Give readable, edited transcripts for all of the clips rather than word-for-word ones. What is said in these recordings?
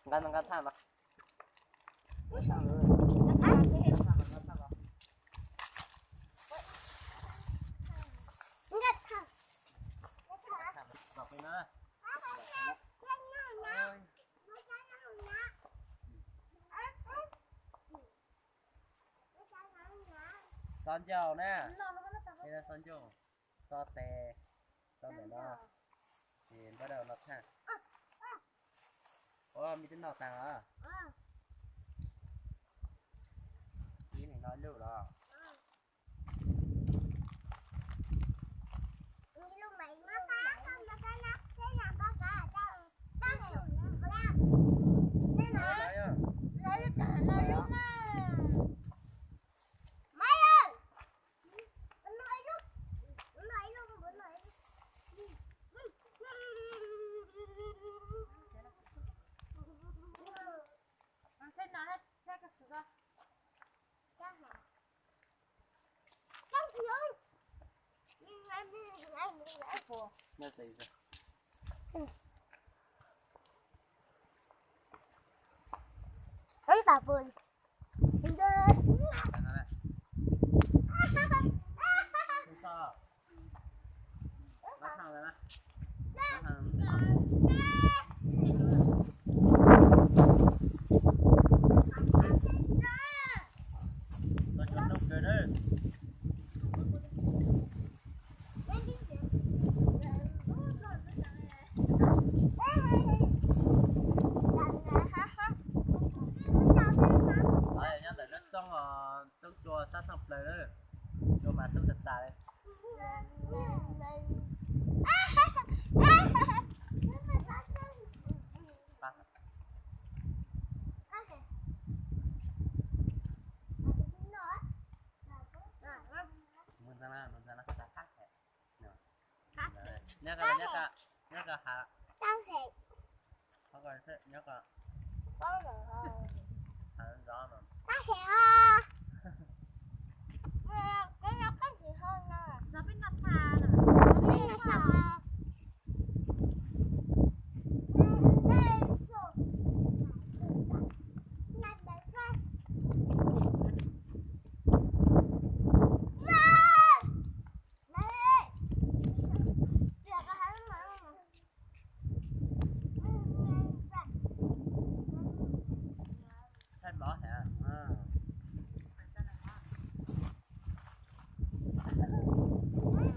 Nggak sama. Son dầu nè, đây là son dầu, so tè, so để nó, thì bắt đầu lọt ha. Ồ, mình tính lọt tàng à? Ý này nói lưu đó. Nó gì vậy? Ấy bà buồn. Đi đây. Không sao. Nó thằng rồi nè. Nó thằng. Nó chụp đục rồi đấy. Trong chùa sát sập lời đấy, chùa mà tôi thật tài đấy. Mình ra nó sát khác thế. Nhắc cả hả? Đang thiệt. Không còn thế, nhắc cả. Có rồi. Hả rõ rồi. Đang thiệt à? Cái nó có gì hơn nè. Giờ biết ngặt thà nè. Cái nó thà. Hết bỏ hả?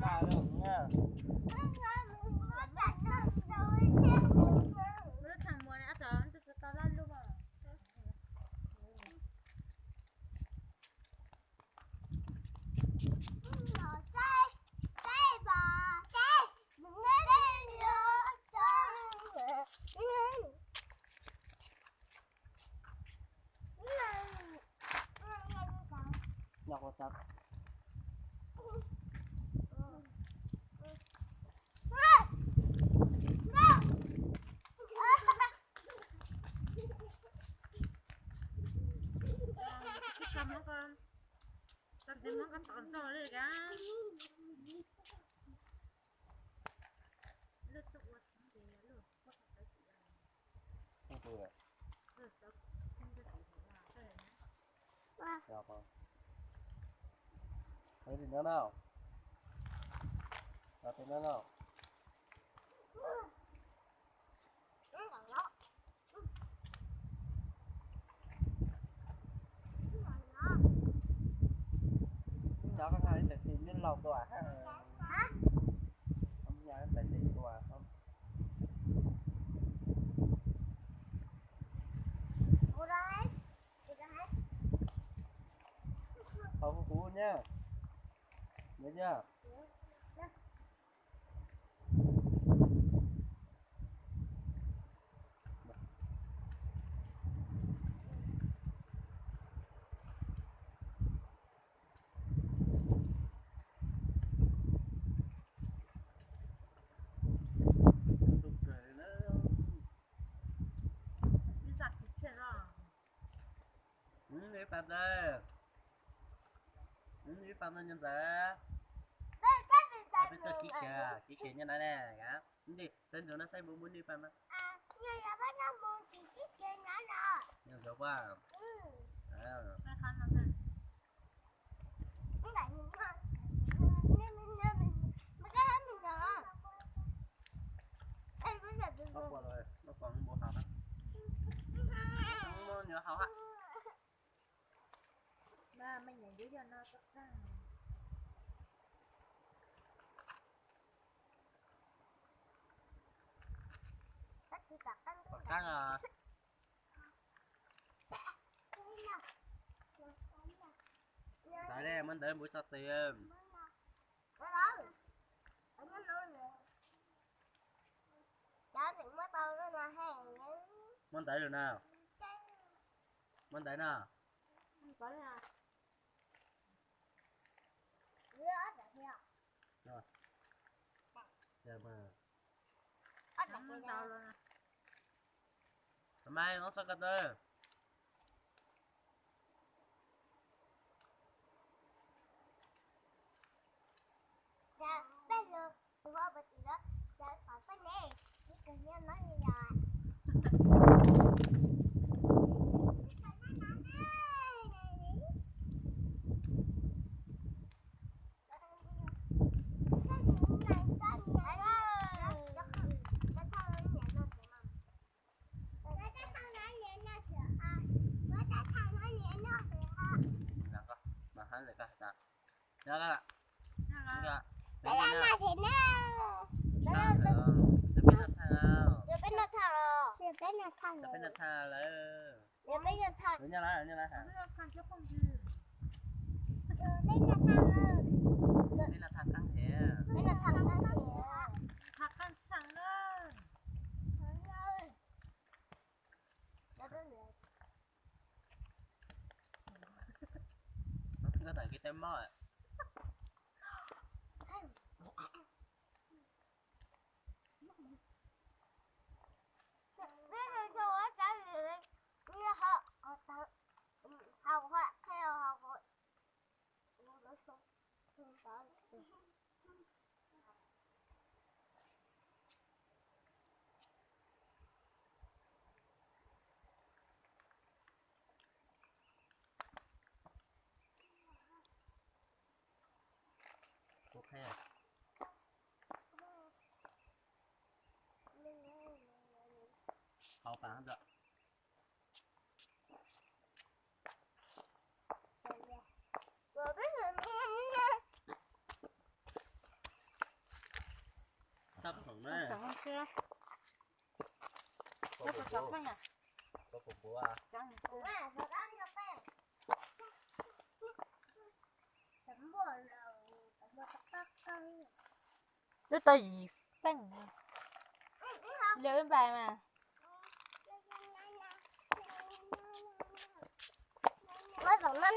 Nào luôn nha. Bữa thằng mua này ăn tôi sẽ tao lên luôn à. Nhọc vào tập. Cầm nó con. Cầm thêm nó con tỏn rồi đấy cả. Lướt chụp vào xuống thì lướt. Không cười rồi. Nhọc vào. Thấy thì nữa nào. Nào thì nữa nào. Cháu các hai sẽ tìm lên lòng tôi à? Hả? Không nhà em phải tìm tôi à không? Ủa đấy. Không phú nhá. Nhớ chưa? Đi giặt thì chết rồi. Đi phạm đây. Đi phạm đây nhân ra. Bây giờ kỹ kìa nhân đây nè. Đi, tên chỗ nó xây 44 đi phạm á. À, như là bắt nó mua thì chiếc trên được quá à. Cái khăn nó lên. Cái này mình ngon. Mấy cái hết mình rồi. Em bây giờ được Nó rồi. qua rồi nó còn bộ học á không nhớ học á Ba mình nhảy dưới cho nó tất cả. Tất cả các còn khác là tại đây mình để buổi sao tiền Có đâu. Ở nó nuôi rồi. Cháu thì mới tao nó là hàng nhá. mình để được nào mình để nào Có là Đưa ớt ở kia. giờ mà Ớt ở nắm kia tao đâu. luôn nè. mai nó sao cái tơ Dạ, bây giờ tôi vào bật đó. Dạ, ở bên này. Chỉ cần nhau nói như vậy. là có mà hắn lại có sao đó là Nó là đó bên kia nào thì nó sao nữa để bên nó thao Đưa bên nó thằng rồi. Đưa bên nó thằng để rồi. bên nó thao lại Đưa bên nó thằng. để nhau lại hả nó khăn chứ không gì. Đưa bên nó thằng rồi. bên nó thao căng thế Bên nó thằng nó xỉa. Thật khăn sẵn lên. Đưa bên nó. nó có thể cái tem mỏ Bây giờ cho nó trả lời. Như họ có tao. Học họa theo học hội. Nó không. Không có. ok hậu phản được Rồi biết rồi. sắp thủng đấy Chẳng không chưa. có Nó có chọc không nhỉ? phục vụ à Chẳng chưa. À, rồi ăn cho bé. Tấm bùa lầu. Tấm bùa tắc tắc. Nó tao gì phanh. Liệu bên bài mà. Nó giống nó